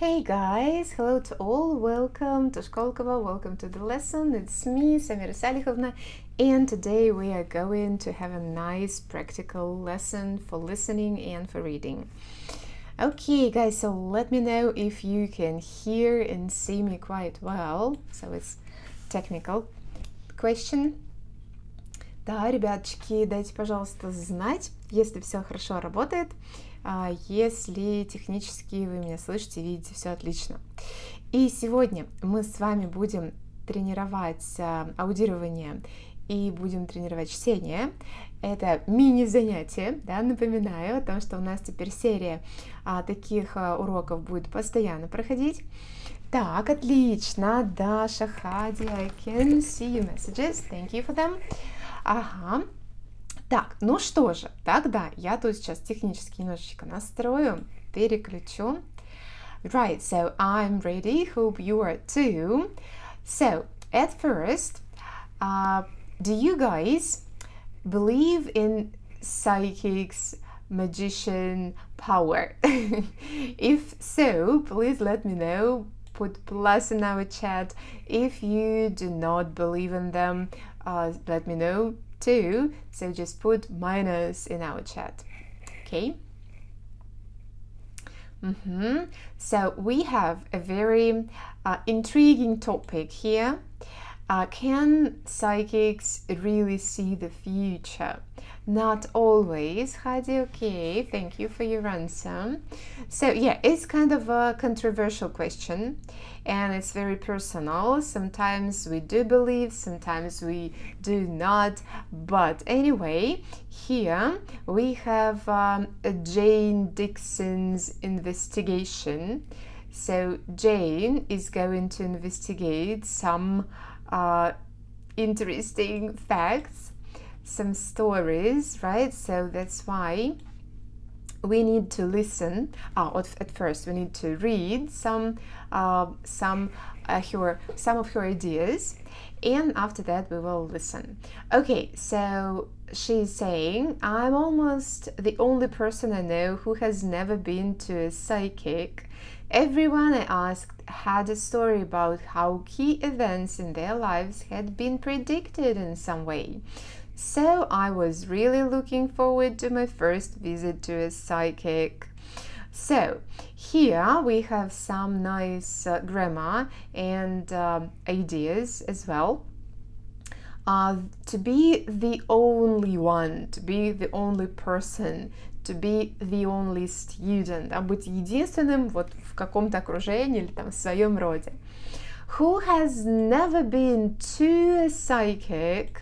Hey guys, hello to all, welcome to Школково, welcome to the lesson. It's me, Samira, and today we are going to have a nice practical lesson for listening and for reading. Okay guys, so let me know if you can hear and see me quite well. So it's technical question. Да, ребяточки, дайте, пожалуйста, знать, если все хорошо работает. Если технически вы меня слышите, видите, все отлично. И сегодня мы с вами будем тренировать аудирование и будем тренировать чтение. Это мини-занятие, да, напоминаю о том, что у нас теперь серия таких уроков будет постоянно проходить. Так, отлично, Даша, Хади, I can see your messages, thank you for them. Ага. Так, ну что же, тогда я тут сейчас технически немножечко настрою, переключу. Right, so I'm ready, hope you are too. So, at first, do you guys believe in psychics, magician power? If so, please let me know. Put plus in our chat. If you do not believe in them, let me know too, so just put minus in our chat, okay? So we have a very intriguing topic here. Can psychics really see the future? Not always, Hadi, okay, thank you for your answer. So yeah, it's kind of a controversial question and it's very personal. Sometimes we do believe, sometimes we do not. But anyway, here we have Jane Dixon's investigation. So Jane is going to investigate some interesting facts, some stories, right? So that's why we need to listen. At first, we need to read some of her ideas, and after that, we will listen. Okay, so she's saying, I'm almost the only person I know who has never been to a psychic. Everyone I asked had a story about how key events in their lives had been predicted in some way. So I was really looking forward to my first visit to a psychic. So here we have some nice grammar and ideas as well. To be the only one, to be the only person, to be the only student, быть единственным вот в каком-то окружении или там в своем роде. Who has never been to a psychic?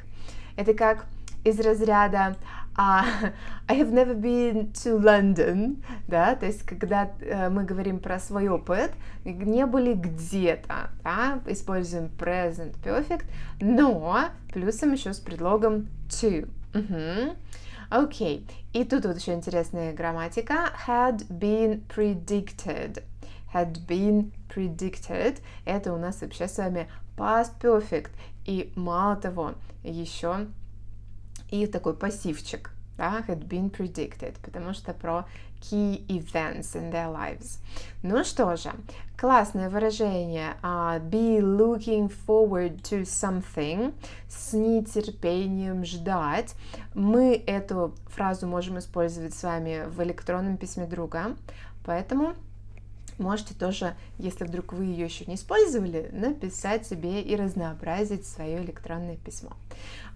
Это как из разряда I have never been to London, да, то есть когда мы говорим про свой опыт, не были где-то, да, используем present perfect, но плюсом еще с предлогом to. Окей, и тут вот еще интересная грамматика. Had been predicted. Had been predicted. Это у нас вообще с вами past perfect. И мало того, еще и такой пассивчик. Да, had been predicted, потому что про key events in their lives. Ну что же, классное выражение be looking forward to something, с нетерпением ждать. Мы эту фразу можем использовать с вами в электронном письме друга, поэтому можете тоже, если вдруг вы ее еще не использовали, написать себе и разнообразить свое электронное письмо.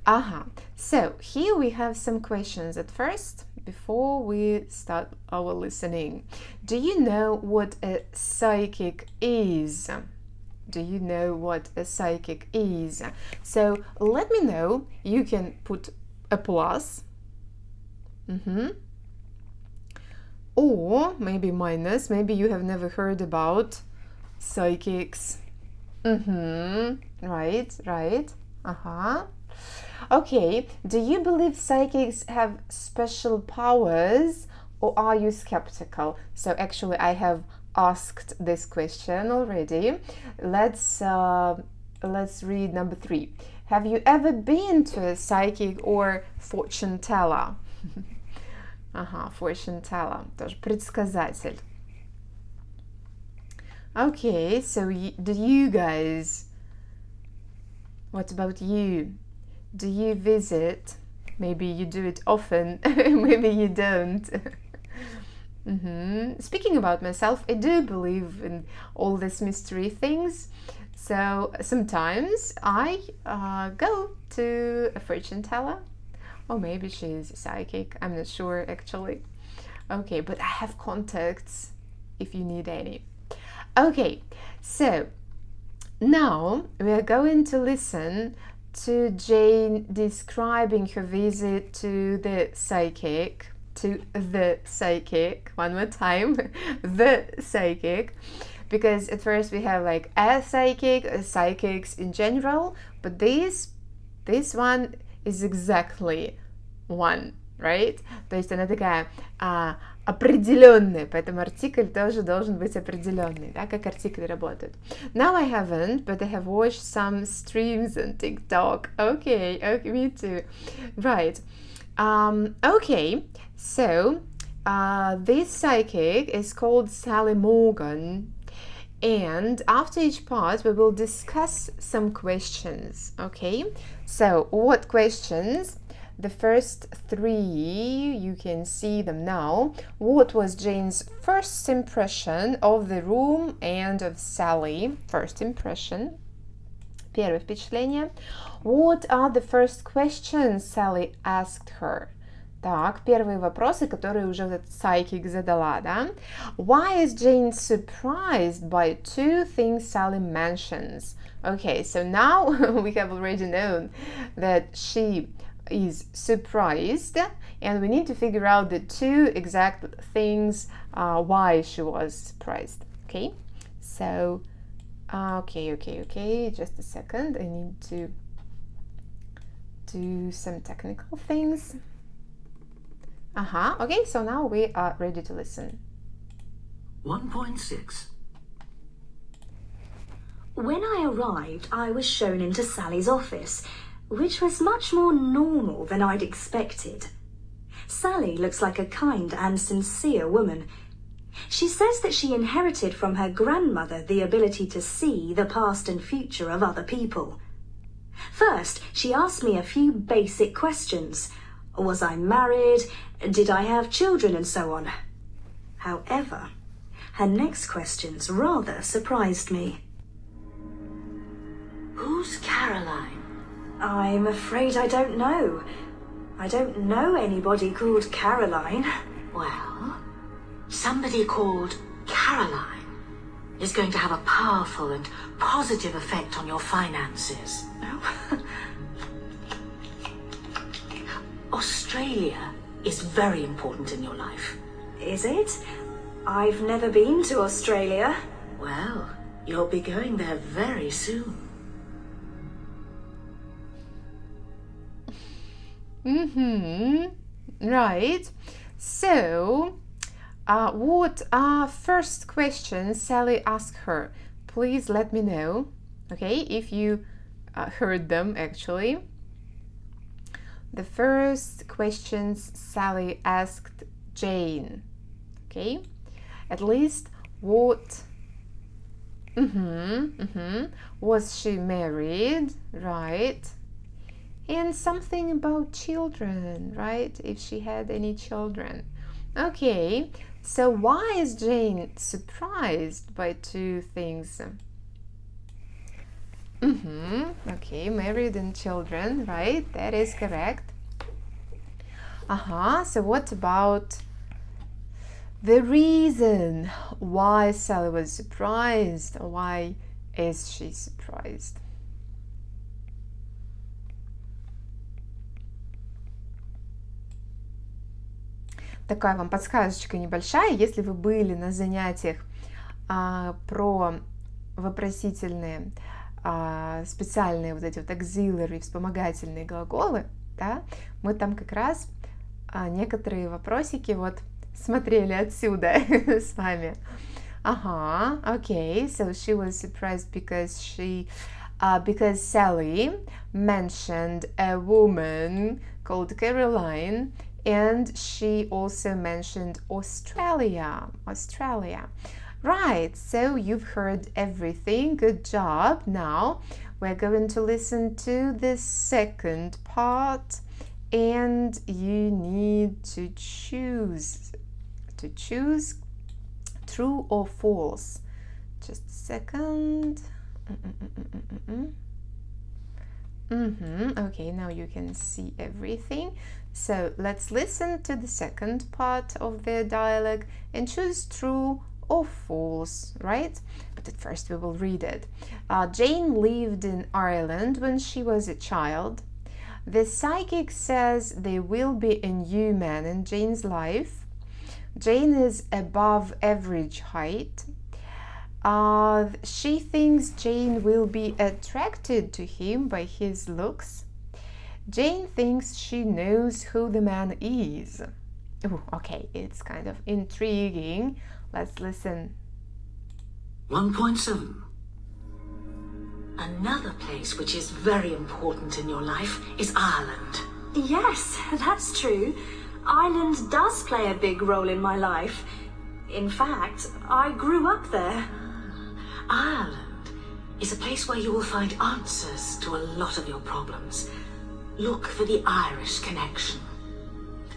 Ага, so here we have some questions at first, before we start our listening. Do you know what a psychic is? Do you know what a psychic is? So let me know. You can put a plus. Or maybe minus. Maybe you have never heard about psychics. Right. Okay, do you believe psychics have special powers or are you skeptical? So actually I have asked this question already. Let's read number 3. Have you ever been to a psychic or fortune teller? Fortune teller, тоже предсказатель. Okay, so do you guys, what about you? Do you visit? Maybe you do it often, maybe you don't. Speaking about myself, I do believe in all these mystery things. So sometimes I go to a fortune teller, or maybe she's a psychic, I'm not sure actually. Okay, but I have contacts if you need any. Okay, so now we are going to listen to Jane describing her visit to the psychic. One more time, the psychic, because at first we have like a psychic, psychics in general, but this one is exactly one, right? То есть она такая определенная, поэтому артикль тоже должен быть определенный, да, как артикли работают. Now I haven't, but I have watched some streams on TikTok. Okay, me too. Right. Okay, so this psychic is called Sally Morgan, and after each part we will discuss some questions. Okay, so what questions? The first three, you can see them now. What was Jane's first impression of the room and of Sally? First impression. Первое впечатление. What are the first questions Sally asked her? Так, первые вопросы, которые уже этот psychic задала, да? Why is Jane surprised by two things Sally mentions? Okay, so now we have already known that she is surprised, and we need to figure out the two exact things why she was surprised. Okay, so okay, just a second, I need to do some technical things. Okay, so now we are ready to listen. 1.6. When I arrived, I was shown into Sally's office, which was much more normal than I'd expected. Sally looks like a kind and sincere woman. She says that she inherited from her grandmother the ability to see the past and future of other people. First, she asked me a few basic questions. Was I married? Did I have children? And so on. However, her next questions rather surprised me. Who's Caroline? I'm afraid I don't know. I don't know anybody called Caroline. Well, somebody called Caroline is going to have a powerful and positive effect on your finances. Australia is very important in your life. Is it? I've never been to Australia. Well, you'll be going there very soon. Right. So, what are first questions Sally asked her? Please let me know, okay, if you heard them actually. The first questions Sally asked Jane, okay? At least what... Was she married, right? And something about children, right? If she had any children. Okay, so why is Jane surprised by two things? Okay, married and children, right? That is correct. So what about the reason why Sally was surprised? Why is she surprised? Такая вам подсказочка небольшая, если вы были на занятиях про вопросительные, специальные вот эти вот auxiliary, вспомогательные глаголы, да, мы там как раз некоторые вопросики вот смотрели отсюда с вами. Okay, so she was surprised because Sally mentioned a woman called Caroline, and she also mentioned Australia. Right, so you've heard everything. Good job. Now we're going to listen to the second part, and you need to choose true or false. Just a second. Okay, now you can see everything. So let's listen to the second part of the dialogue and choose true or false, right? But at first we will read it. Jane lived in Ireland when she was a child. The psychic says there will be a new man in Jane's life. Jane is above average height. She thinks Jane will be attracted to him by his looks. Jane thinks she knows who the man is. Oh, okay, it's kind of intriguing. Let's listen. 1.7. Another place which is very important in your life is Ireland. Yes, that's true. Ireland does play a big role in my life. In fact, I grew up there. Ireland is a place where you will find answers to a lot of your problems. Look for the Irish connection.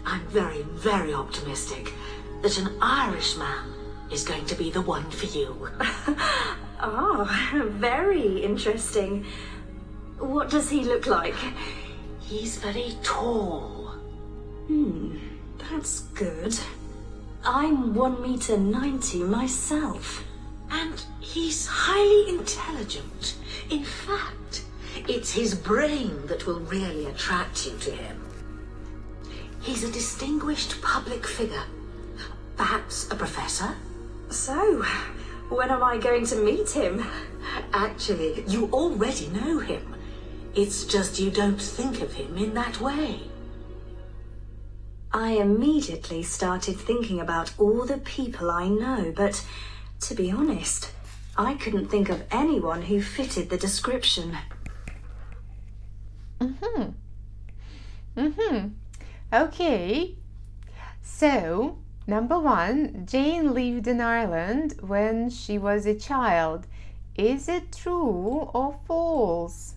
I'm very, very optimistic that an Irishman is going to be the one for you. Oh, very interesting. What does he look like? He's very tall. That's good. I'm 1.90 meters myself. And he's highly intelligent. In fact, it's his brain that will really attract you to him. He's a distinguished public figure. Perhaps a professor? So, when am I going to meet him? Actually, you already know him. It's just you don't think of him in that way. I immediately started thinking about all the people I know, but to be honest, I couldn't think of anyone who fitted the description. Okay, so number 1, Jane lived in Ireland when she was a child. Is it true or false?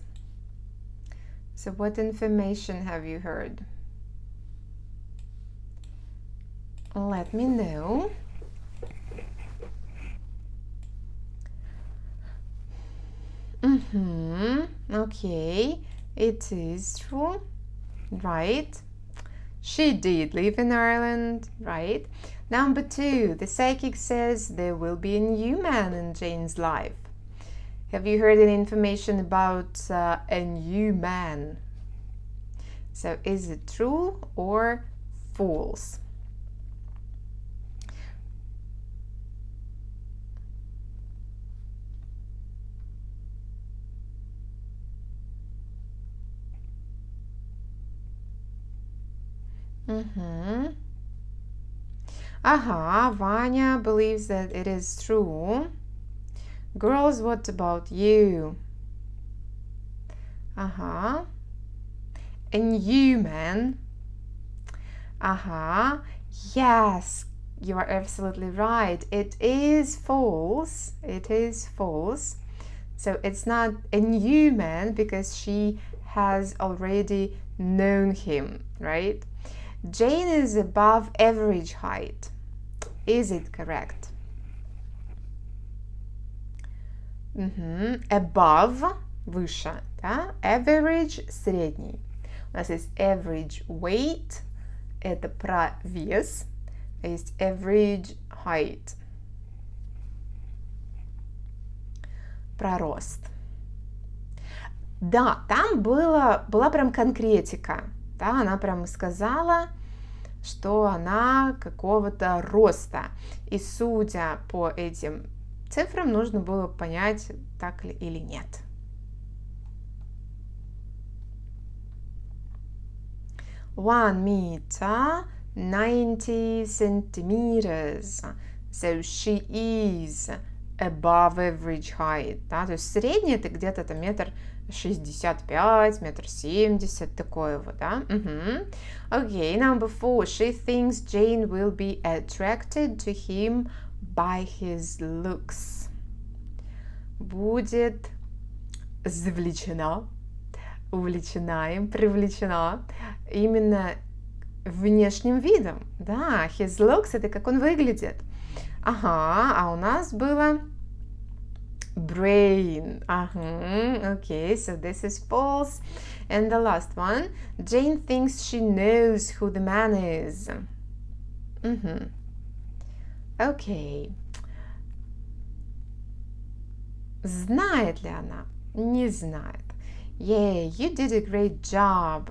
So what information have you heard? Let me know. Okay, it is true, right? She did live in Ireland, right? Number 2, the psychic says there will be a new man in Jane's life. Have you heard any information about a new man? So is it true or false? Vanya believes that it is true. Girls, what about you? A new man. Yes, you are absolutely right. It is false. It is false. So it's not a new man because she has already known him, right? Jane is above average height. Is it correct? Above, выше, да? Average, средний. У нас есть average weight, это про вес, а есть average height, про рост. Да, там была прям конкретика. Да, она прям сказала, что она какого-то роста. И судя по этим цифрам, нужно было понять, так ли или нет. One meter, 90 centimeters. So she is above average height. Да? То есть средний это где-то там 1,65 м, 1,70 м, такое вот, да? Okay, number 4. She thinks Jane will be attracted to him by his looks. Будет завлечена, увлечена им, привлечена именно внешним видом. Да, his looks — это как он выглядит. Ага, а у нас было brain. Okay, so this is false. And the last one, Jane thinks she knows who the man is. Okay. Знает ли она? Не знает. Yeah, you did a great job.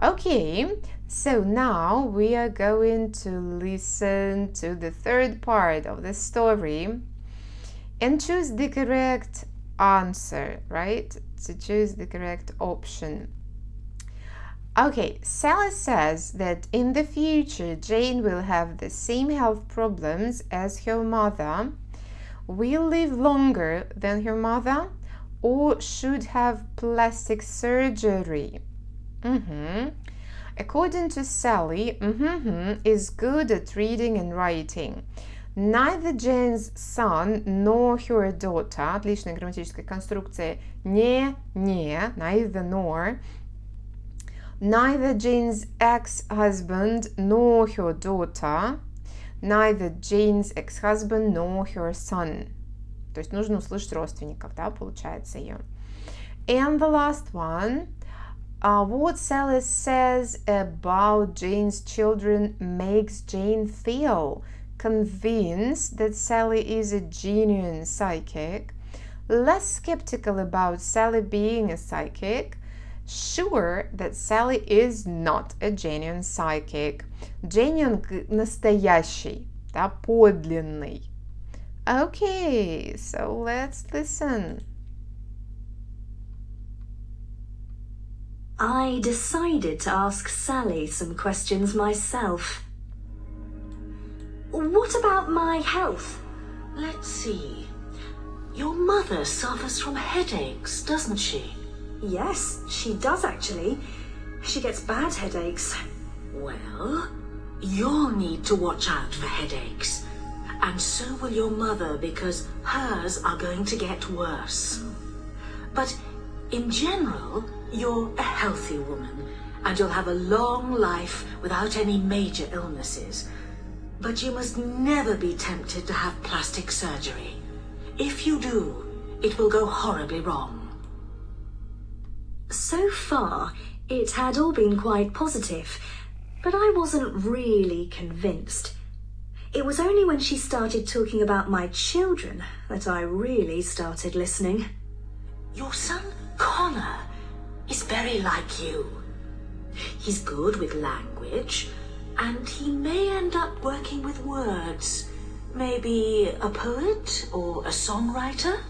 Okay, so now we are going to listen to the third part of the story and choose the correct answer, right? To choose the correct option. Okay, Sally says that in the future Jane will have the same health problems as her mother, will live longer than her mother, or should have plastic surgery. According to Sally, is good at reading and writing. Neither Jane's son nor her daughter, отличная грамматическая конструкция, не, neither nor. Neither Jane's ex-husband nor her daughter, neither Jane's ex-husband nor her son. То есть нужно услышать родственников, да, получается ее. And the last one, what Sally says about Jane's children makes Jane feel convinced that Sally is a genuine psychic, less skeptical about Sally being a psychic, sure that Sally is not a genuine psychic. Genuine — настоящий, да, подлинный. Okay, so let's listen. I decided to ask Sally some questions myself. What about my health? Let's see. Your mother suffers from headaches, doesn't she? Yes, she does actually. She gets bad headaches. Well, you'll need to watch out for headaches. And so will your mother, because hers are going to get worse. But in general, you're a healthy woman, and you'll have a long life without any major illnesses. But you must never be tempted to have plastic surgery. If you do, it will go horribly wrong. So far, it had all been quite positive, but I wasn't really convinced. It was only when she started talking about my children that I really started listening. Your son, Connor, is very like you. He's good with language, and he may end up working with words. Maybe a poet or a songwriter?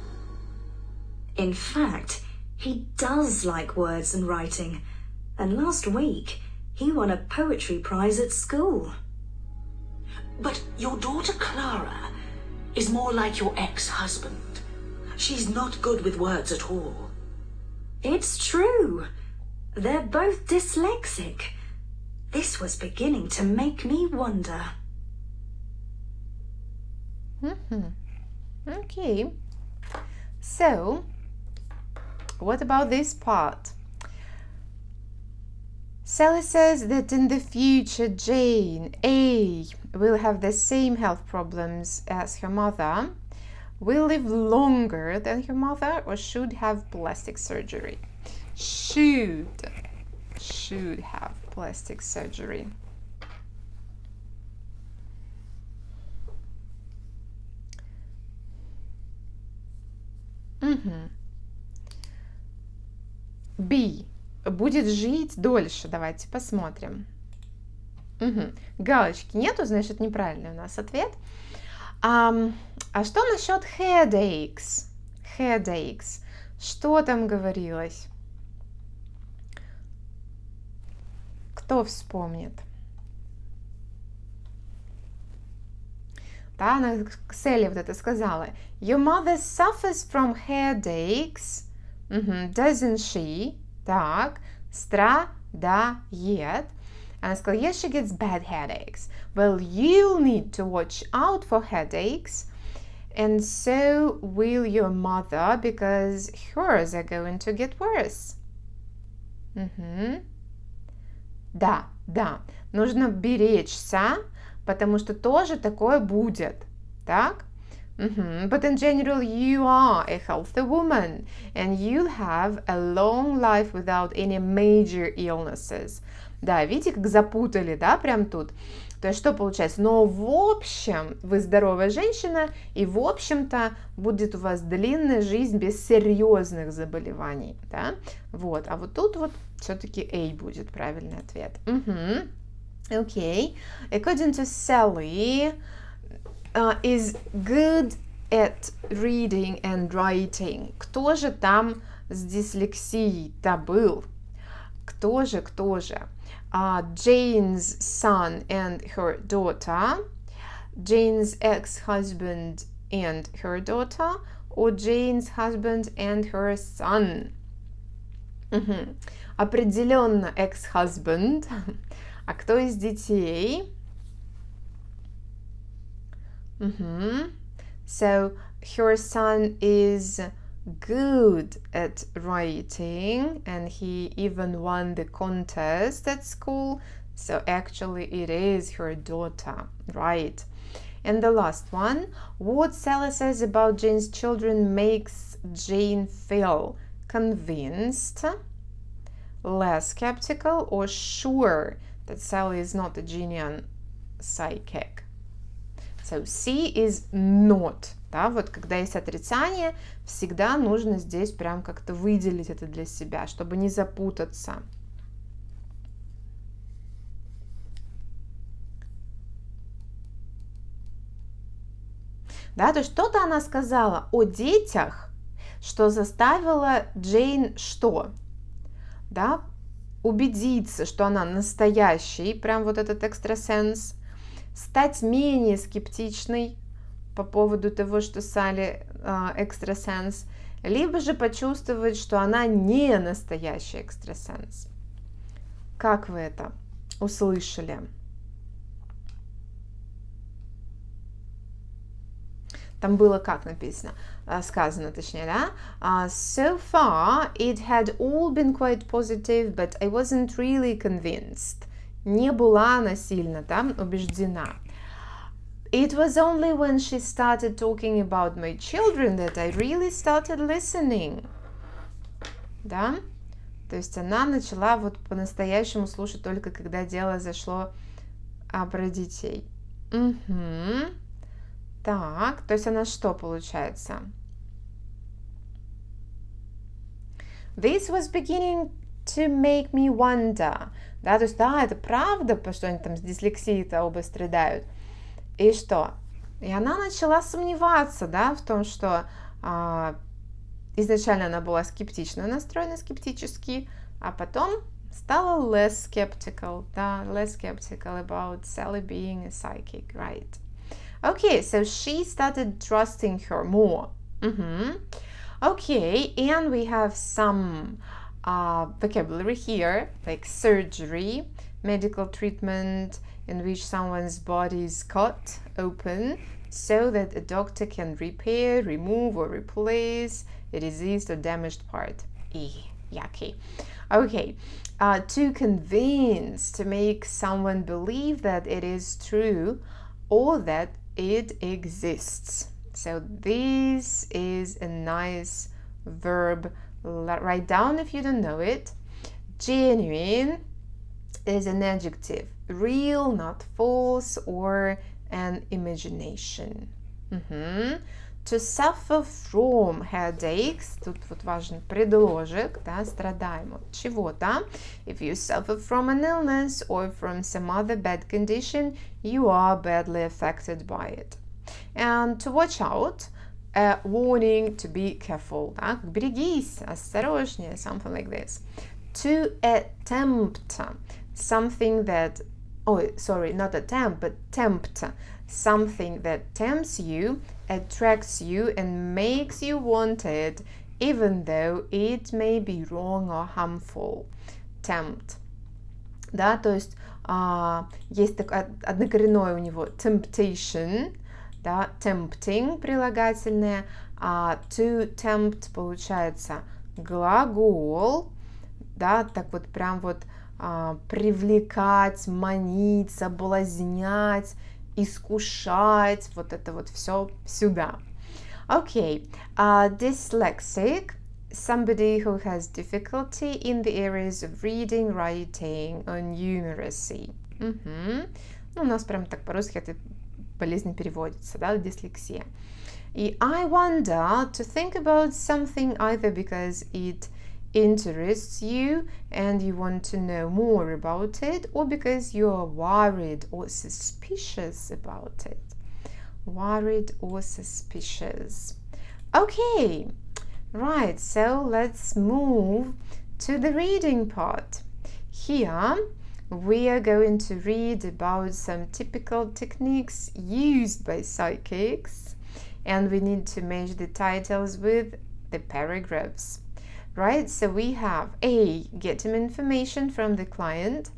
In fact, he does like words and writing, and last week he won a poetry prize at school. But your daughter Clara is more like your ex-husband. She's not good with words at all. It's true. They're both dyslexic. This was beginning to make me wonder. Okay. So, what about this part? Sally says that in the future Jane, A, will have the same health problems as her mother, will live longer than her mother, or should have plastic surgery. Should have plastic surgery. B. Будет жить дольше. Давайте посмотрим. Галочки нету, значит, неправильный у нас ответ. А что насчет headaches? Headaches. Что там говорилось? Кто вспомнит? Да, она Селли вот это сказала. Your mother suffers from headaches. Doesn't she? Так, страдает. Она сказала, yes, she gets bad headaches. Well, you'll need to watch out for headaches. And so will your mother, because hers are going to get worse. Да, нужно беречься, потому что тоже такое будет, так? But in general, you are a healthy woman, and you'll have a long life without any major illnesses. Да, видите, как запутали, да, прям тут? То есть что получается? Но в общем, вы здоровая женщина, и в общем-то будет у вас длинная жизнь без серьезных заболеваний, да? Вот, а вот тут вот все-таки A будет правильный ответ. Okay. According to Sally, is good at reading and writing. Кто же там с дислексией-то был? Кто же? Jane's son and her daughter, Jane's ex-husband and her daughter, or Jane's husband and her son? Определенно ex-husband. А кто из детей? So her son is good at writing, and he even won the contest at school. So actually it is her daughter, right? And the last one, what Sally says about Jane's children makes Jane feel convinced, less skeptical, or sure that Sally is not a genuine psychic. So C is not. Да, вот когда есть отрицание, всегда нужно здесь прям как-то выделить это для себя, чтобы не запутаться. Да, то есть что-то она сказала о детях, что заставило Джейн что? Да, убедиться, что она настоящий, прям вот этот экстрасенс, стать менее скептичной по поводу того, что Салли экстрасенс, либо же почувствовать, что она не настоящий экстрасенс. Как вы это услышали? Там было как написано, сказано точнее, да? So far it had all been quite positive, but I wasn't really convinced. Не была она сильно, да, убеждена. It was only when she started talking about my children that I really started listening. Да? То есть она начала вот по-настоящему слушать только когда дело зашло про детей. Так, то есть она что получается? This was beginning to make me wonder. Да, то есть да, это правда, потому что они там с дислексией-то оба страдают. И что? И она начала сомневаться, да, в том, что изначально она была скептично настроена, скептически, а потом стала less skeptical, да, less skeptical about Sally being a psychic, right? Okay, so she started trusting her more. Okay, and we have some vocabulary here, like surgery, medical treatment, in which someone's body is cut open so that a doctor can repair, remove, or replace a diseased or damaged part. Yucky. Okay, to convince, to make someone believe that it is true or that it exists. So this is a nice verb. Write down if you don't know it. Genuine is an adjective. Real, not false, or an imagination. To suffer from headaches, тут вот важен предложек, да, страдаем от чего-то. If you suffer from an illness or from some other bad condition, you are badly affected by it. And to watch out, a warning to be careful, да, берегись, осторожнее, something like this. To attempt something that, not attempt, but tempt, something that tempts you, attracts you, and makes you want it, even though it may be wrong or harmful. Tempt. Да, то есть есть однокоренное у него temptation, да, tempting прилагательное, to tempt получается глагол, да, так вот прям вот привлекать, манить, соблазнять, искушать, вот это вот все сюда. Okay, dyslexic, somebody who has difficulty in the areas of reading, writing, or numeracy. Ну, у нас прям так по-русски это болезнь переводится, да, дислексия. И I wonder to think about something either because it interests you and you want to know more about it, or because you are worried or suspicious about it. Worried or suspicious. Okay, right, so let's move to the reading part. Here we are going to read about some typical techniques used by psychics, and we need to match the titles with the paragraphs. Right, so we have A, getting information from the client,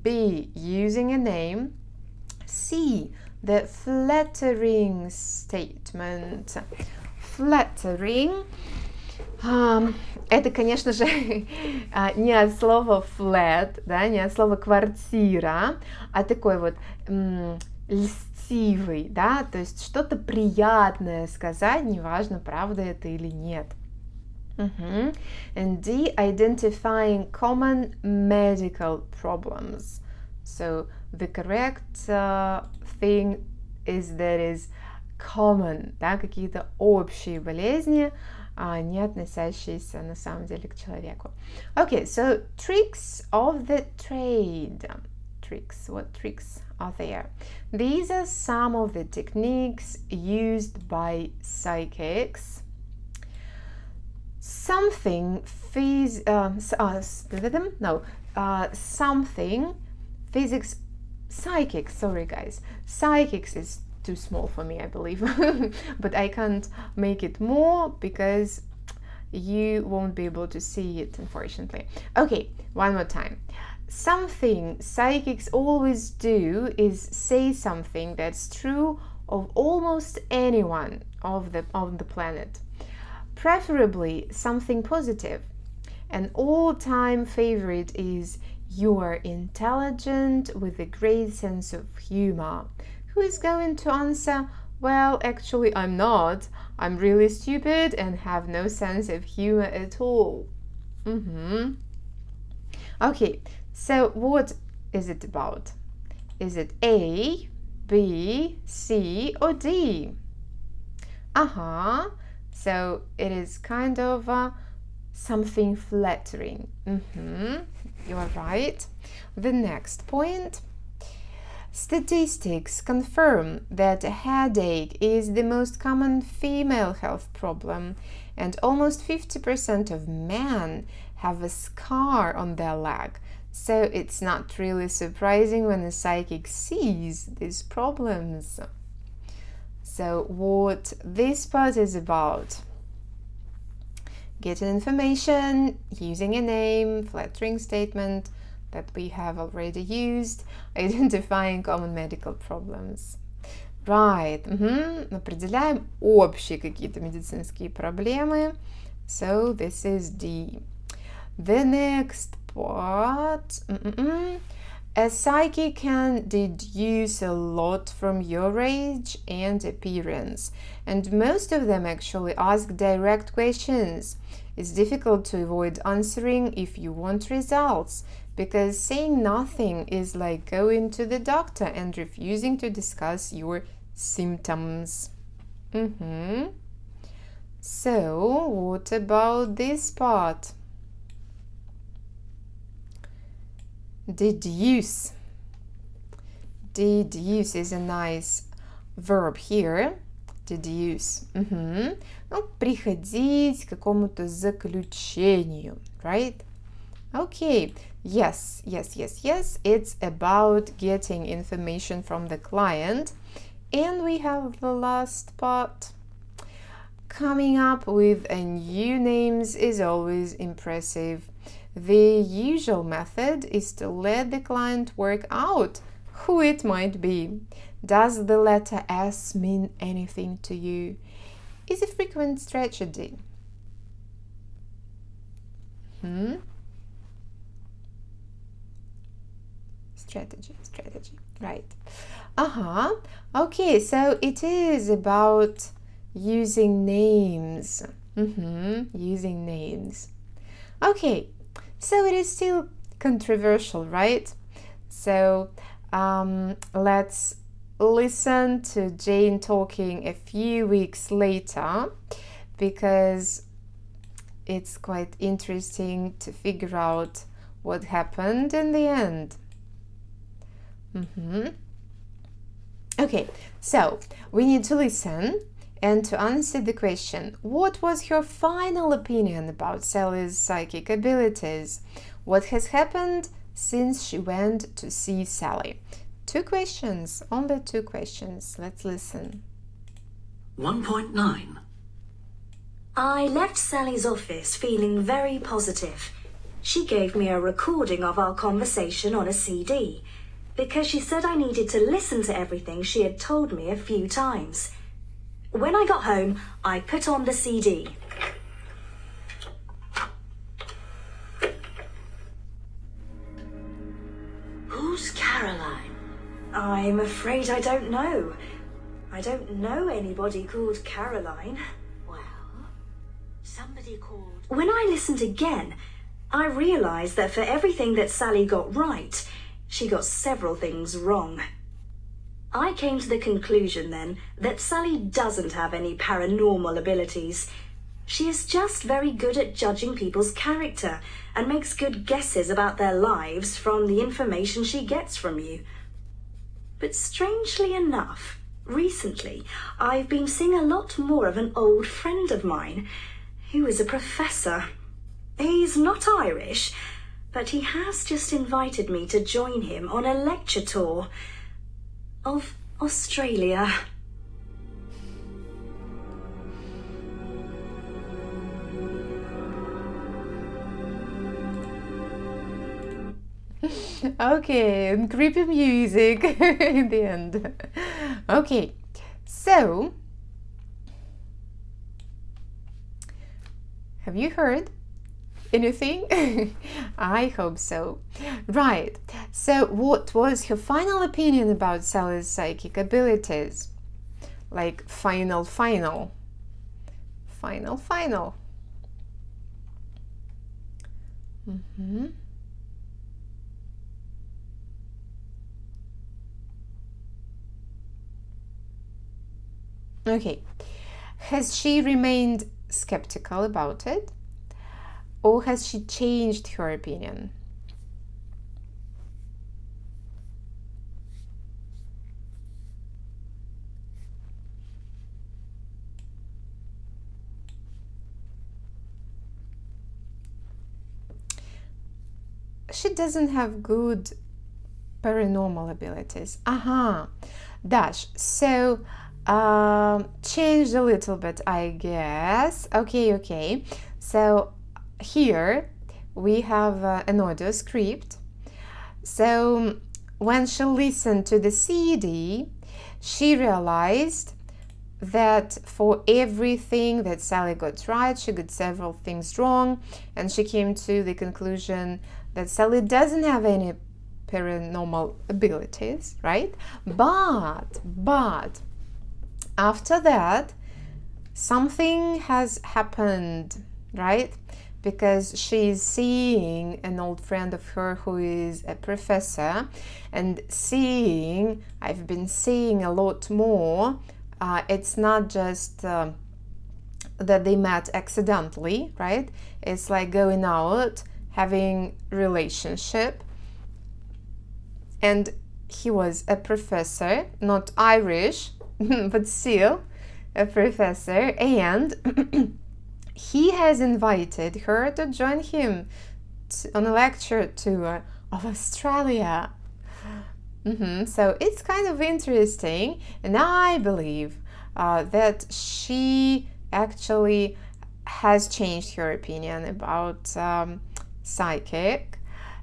B, using a name, C, the flattering statement. Flattering, это, конечно же, не от слова flat, да, не от слова квартира, а такой вот льстивый, да, то есть что-то приятное сказать, неважно, правда это или нет. And D, identifying common medical problems. So the correct thing is that is common, да, какие-то общие болезни, не относящиеся на самом деле к человеку. Okay, so tricks of the trade. Tricks, what tricks are there? These are some of the techniques used by psychics. Something physics, psychics, sorry guys, psychics is too small for me, I believe, but I can't make it more because you won't be able to see it, unfortunately. Okay, one more time. Something psychics always do is say something that's true of almost anyone on the planet. Preferably something positive. An all-time favorite is you are intelligent with a great sense of humor. Who is going to answer, well, actually I'm not. I'm really stupid and have no sense of humor at all. Okay, so what is it about? Is it A, B, C, or D? So it is kind of something flattering. You are right. The next point. Statistics confirm that a headache is the most common female health problem, and almost 50% of men have a scar on their leg. So it's not really surprising when a psychic sees these problems. So what this part is about: getting information, using a name, flattering statement that we have already used, identifying common medical problems. Right, определяем общие какие-то медицинские проблемы. So this is D. The next part. A psychic can deduce a lot from your age and appearance, and most of them actually ask direct questions. It's difficult to avoid answering if you want results, because saying nothing is like going to the doctor and refusing to discuss your symptoms. So, what about this part? Deduce. Deduce is a nice verb here. Deduce. Ну, приходить к какому-то заключению, right? Okay. Yes. It's about getting information from the client. And we have the last part. Coming up with a new names is always impressive. The usual method is to let the client work out who it might be. Does the letter S mean anything to you? Is a frequent strategy. Strategy, right. Okay, so it is about using names. Using names. Okay, so it is still controversial, right? So let's listen to Jane talking a few weeks later, because it's quite interesting to figure out what happened in the end. Okay, so we need to listen and to answer the question, what was your final opinion about Sally's psychic abilities? What has happened since she went to see Sally? 2 questions, only 2 questions. Let's listen. 1.9. I left Sally's office feeling very positive. She gave me a recording of our conversation on a CD because she said I needed to listen to everything she had told me a few times. When I got home, I put on the CD. Who's Caroline? I'm afraid I don't know. I don't know anybody called Caroline. Well, somebody called... When I listened again, I realised that for everything that Sally got right, she got several things wrong. I came to the conclusion then that Sally doesn't have any paranormal abilities. She is just very good at judging people's character and makes good guesses about their lives from the information she gets from you. But strangely enough, recently I've been seeing a lot more of an old friend of mine who is a professor. He's not Irish, but he has just invited me to join him on a lecture tour of Australia. Okay, and creepy music in the end. Okay, so have you heard anything? I hope so. Right, so what was your final opinion about Sally's psychic abilities? Like final. Okay, has she remained skeptical about it, or has she changed her opinion? She doesn't have good paranormal abilities. Dash. So changed a little bit, I guess. Okay. So here we have an audio script. So when she listened to the CD, she realized that for everything that Sally got right, she got several things wrong, and she came to the conclusion that Sally doesn't have any paranormal abilities, right? But after that, something has happened, right? Because she's seeing an old friend of her who is a professor, and I've been seeing a lot more. It's not just that they met accidentally, right? It's like going out, having relationship, and he was a professor, not Irish, but still a professor, and he has invited her to join him on a lecture tour of Australia. So it's kind of interesting, and I believe that she actually has changed her opinion about psychic,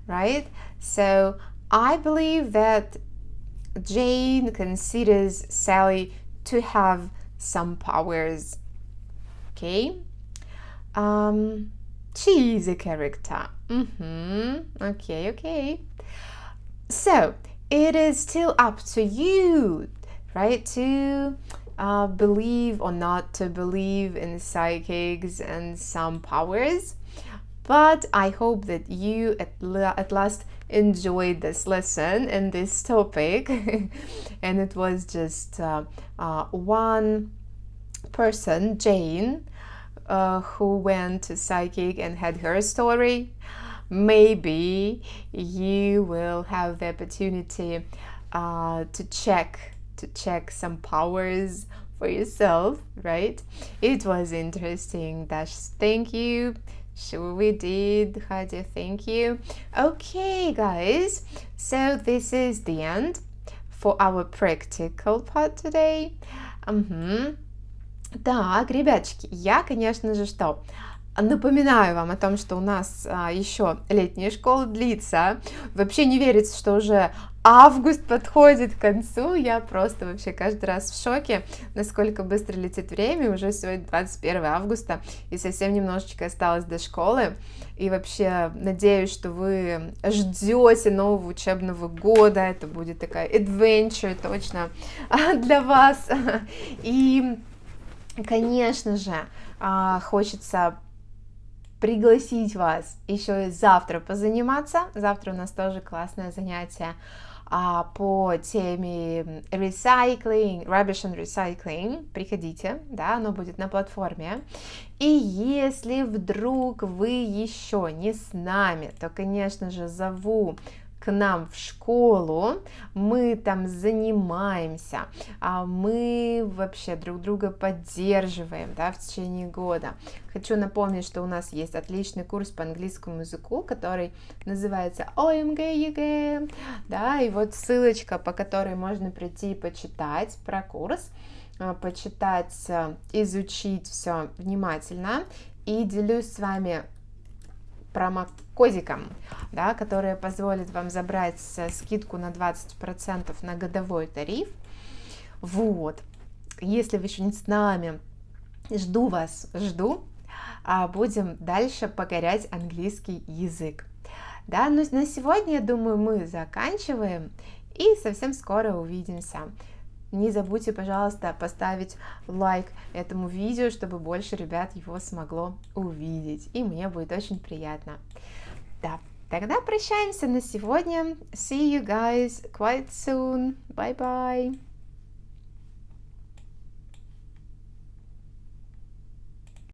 right? So I believe that Jane considers Sally to have some powers. Okay? She is a character. Okay. So it is still up to you, right? To believe or not to believe in psychics and some powers. But I hope that you at last enjoyed this lesson and this topic. And it was just one person, Jane, who went to psychic and had her story. Maybe you will have the opportunity to check some powers for yourself, right? It was interesting. Dash, thank you. Sure we did. Hadia, thank you. Okay, guys, so this is the end for our practical part today. Так, ребяточки, я, конечно же, напоминаю вам о том, что у нас еще летняя школа длится. Вообще не верится, что уже август подходит к концу. Я просто вообще каждый раз в шоке, насколько быстро летит время. Уже сегодня 21 августа, и совсем немножечко осталось до школы. И вообще надеюсь, что вы ждете нового учебного года. Это будет такая adventure точно для вас. И, конечно же, хочется пригласить вас еще и завтра позаниматься. Завтра у нас тоже классное занятие по теме recycling, rubbish and recycling. Приходите, да, оно будет на платформе. И если вдруг вы еще не с нами, то, конечно же, зову к нам в школу, мы там занимаемся, мы вообще друг друга поддерживаем, да, в течение года. Хочу напомнить, что у нас есть отличный курс по английскому языку, который называется ОМГ ЕГЭ, да, и вот ссылочка, по которой можно прийти и почитать про курс, почитать, изучить все внимательно, и делюсь с вами промокодиком, да, который позволит вам забрать скидку на 20% на годовой тариф. Вот. Если вы еще не с нами, жду вас, будем дальше покорять английский язык. Да, но на сегодня, я думаю, мы заканчиваем и совсем скоро увидимся. Не забудьте, пожалуйста, поставить лайк этому видео, чтобы больше ребят его смогло увидеть. И мне будет очень приятно. Да, тогда прощаемся на сегодня. See you guys quite soon. Bye-bye.